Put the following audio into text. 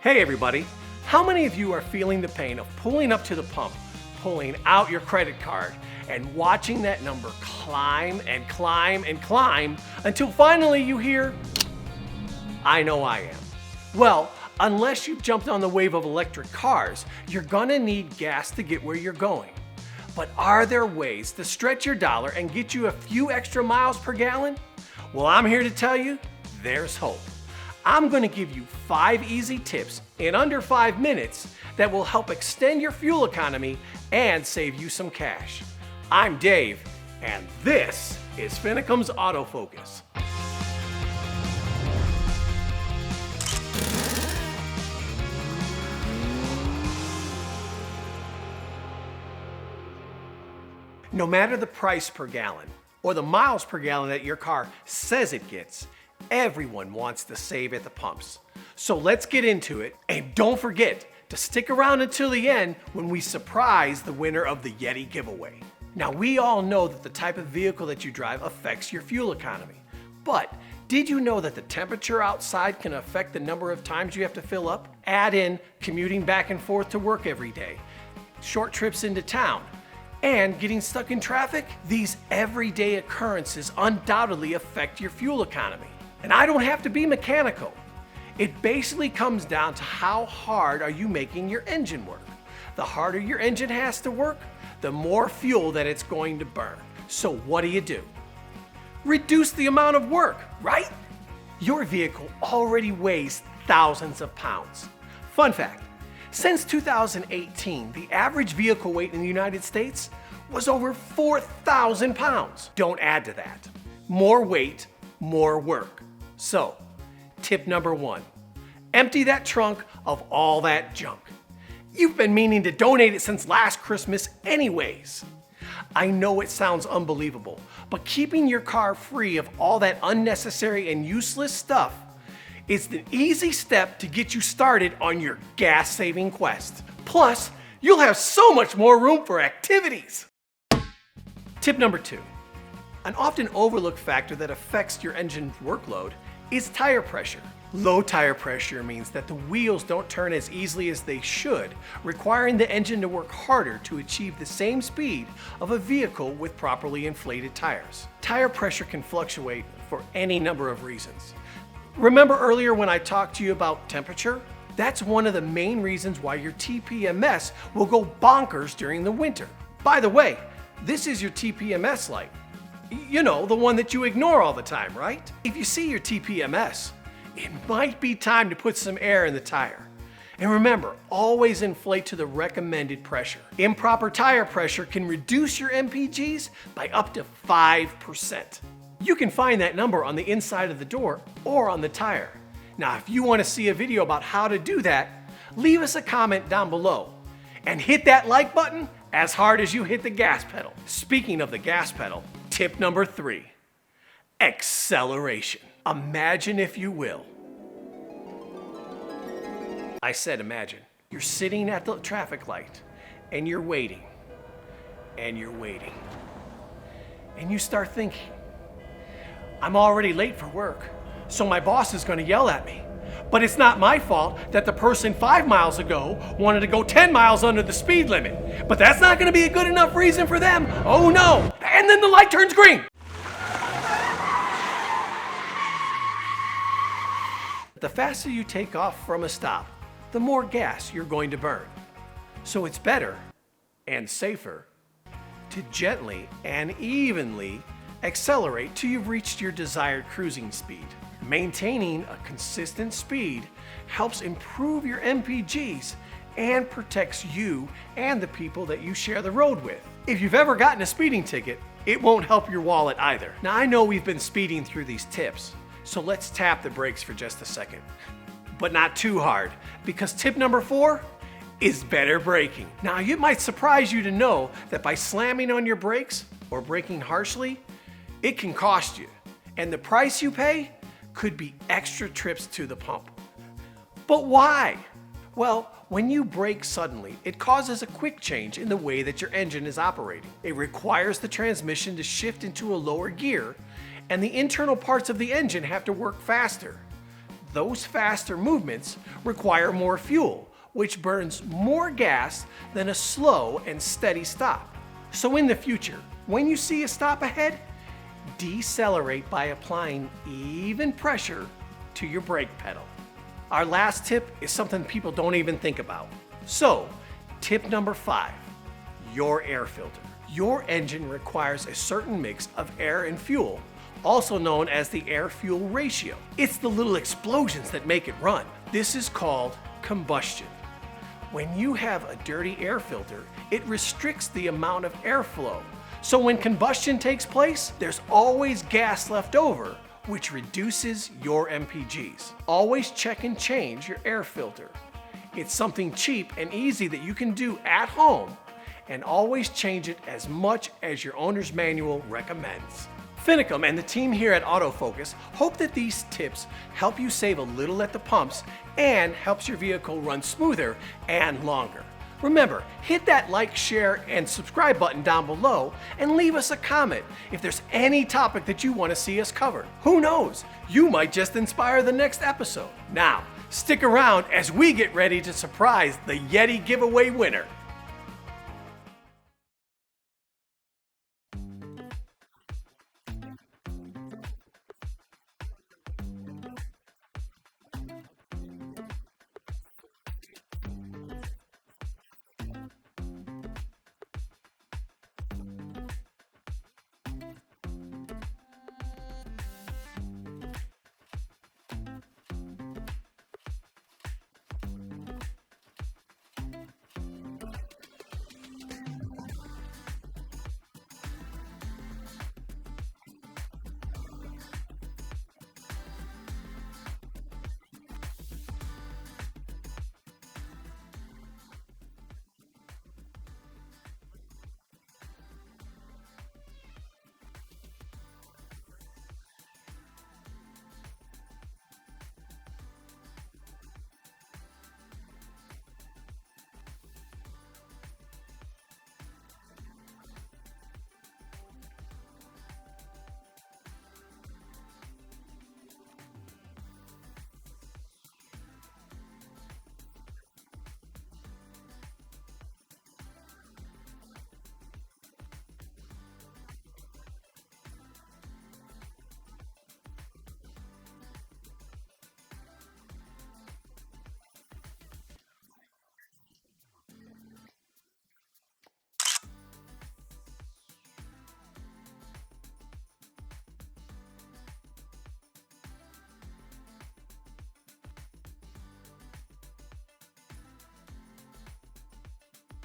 Hey everybody, how many of you are feeling the pain of pulling up to the pump, pulling out your credit card, and watching that number climb and climb and climb until finally you hear, I know I am. Well, unless you've jumped on the wave of electric cars, you're gonna need gas to get where you're going. But are there ways to stretch your dollar and get you a few extra miles per gallon? Well, I'm here to tell you, there's hope. I'm gonna give you 5 easy tips in under 5 minutes that will help extend your fuel economy and save you some cash. I'm Dave, and this is Finnicum's Autofocus. No matter the price per gallon or the miles per gallon that your car says it gets, everyone wants to save at the pumps. So let's get into it, and don't forget to stick around until the end when we surprise the winner of the Yeti giveaway. Now, we all know that the type of vehicle that you drive affects your fuel economy, but did you know that the temperature outside can affect the number of times you have to fill up? Add in commuting back and forth to work every day, short trips into town, and getting stuck in traffic. These everyday occurrences undoubtedly affect your fuel economy. And I don't have to be mechanical. It basically comes down to how hard are you making your engine work. The harder your engine has to work, the more fuel that it's going to burn. So what do? Reduce the amount of work, right? Your vehicle already weighs thousands of pounds. Fun fact, since 2018, the average vehicle weight in the United States was over 4,000 pounds. Don't add to that. More weight, more work. So, tip number 1, empty that trunk of all that junk. You've been meaning to donate it since last Christmas anyways. I know it sounds unbelievable, but keeping your car free of all that unnecessary and useless stuff is the easy step to get you started on your gas-saving quest. Plus, you'll have so much more room for activities. Tip number 2, an often overlooked factor that affects your engine's workload is tire pressure. Low tire pressure means that the wheels don't turn as easily as they should, requiring the engine to work harder to achieve the same speed of a vehicle with properly inflated tires. Tire pressure can fluctuate for any number of reasons. Remember earlier when I talked to you about temperature? That's one of the main reasons why your TPMS will go bonkers during the winter. By the way, this is your TPMS light. You know, the one that you ignore all the time, right? If you see your TPMS, it might be time to put some air in the tire. And remember, always inflate to the recommended pressure. Improper tire pressure can reduce your MPGs by up to 5%. You can find that number on the inside of the door or on the tire. Now, if you want to see a video about how to do that, leave us a comment down below. And hit that like button as hard as you hit the gas pedal. Speaking of the gas pedal, tip number 3, acceleration. Imagine, if you will. I said imagine. You're sitting at the traffic light and you're waiting and you're waiting. And you start thinking, I'm already late for work, so my boss is going to yell at me. But it's not my fault that the person 5 miles ago wanted to go 10 miles under the speed limit. But that's not going to be a good enough reason for them. Oh no! And then the light turns green. The faster you take off from a stop, the more gas you're going to burn. So it's better and safer to gently and evenly accelerate till you've reached your desired cruising speed. Maintaining a consistent speed helps improve your MPGs and protects you and the people that you share the road with. If you've ever gotten a speeding ticket, it won't help your wallet either. Now, I know we've been speeding through these tips, so let's tap the brakes for just a second. But not too hard, because tip number 4 is better braking. Now, it might surprise you to know that by slamming on your brakes or braking harshly, it can cost you. And the price you pay could be extra trips to the pump. But why? Well, when you brake suddenly, it causes a quick change in the way that your engine is operating. It requires the transmission to shift into a lower gear, and the internal parts of the engine have to work faster. those faster movements require more fuel, which burns more gas than a slow and steady stop. So in the future, when you see a stop ahead, decelerate by applying even pressure to your brake pedal. Our last tip is something people don't even think about. So, tip number 5, your air filter. Your engine requires a certain mix of air and fuel, also known as the air-fuel ratio. It's the little explosions that make it run. This is called combustion. When you have a dirty air filter, it restricts the amount of airflow. So when combustion takes place, there's always gas left over, which reduces your MPGs. Always check and change your air filter. It's something cheap and easy that you can do at home, and always change it as much as your owner's manual recommends. Finnicum and the team here at Autofocus hope that these tips help you save a little at the pumps and helps your vehicle run smoother and longer. Remember, hit that like, share, and subscribe button down below and leave us a comment if there's any topic that you want to see us cover. Who knows? You might just inspire the next episode. Now, stick around as we get ready to surprise the Yeti giveaway winner.